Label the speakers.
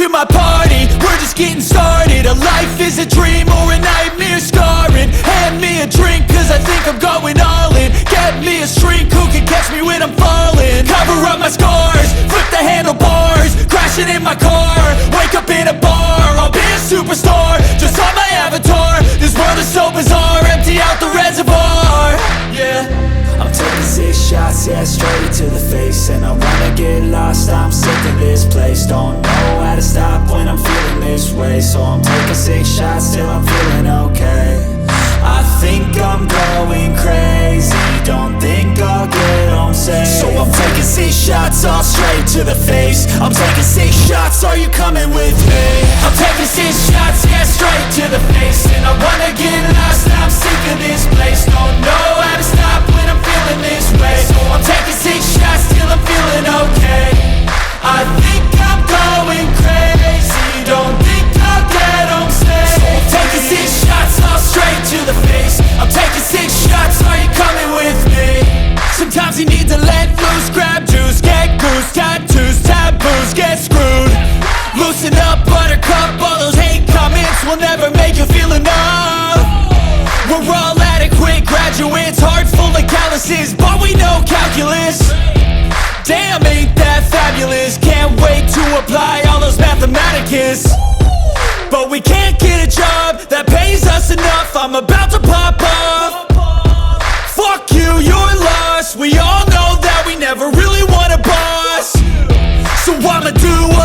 Speaker 1: to my party, we're just getting started. A life is a dream or a nightmare scarring. Hand me a drink cause I think I'm going all in. Get me a shrink who can catch me when I'm falling. Cover up my scars, flip the handlebars, crash crashing in my car, wake up in a bar, I'll be a superstar, just on my avatar. This world is so bizarre, empty out the reservoir. Yeah,
Speaker 2: I'm taking 6 shots, yeah, straight to the face. And I wanna get lost, I'm sick of this place. Don't know how to stop when I'm feeling this way. So I'm taking 6 shots till I'm feeling okay. I think I'm going crazy, don't think I'll get home safe. So I'm taking 6 shots, all straight to the face. I'm taking 6 shots, are you coming with me?
Speaker 1: I'm taking 6 shots, yeah, straight to the face. And I wanna get lost, I'm sick of this place. Don't know how to stop when I'm feeling this way. So I'm taking 6 shots till I'm feeling okay. I think I'm going crazy, don't think I'll get home safe. So I'm taking 6 shots, all straight to the face. I'm taking 6 shots, are you coming with me? Sometimes you need to let loose, grab juice, get goose, tattoos, taboos, get screwed. Loosen up, buttercup, all those hate comments will never make you feel enough. We're all adequate graduates, heart full of calluses, but we know calculus. Damn, ain't that fabulous, can't wait to apply all those mathematicus. But we can't get a job that pays us enough, I'm about to pop up.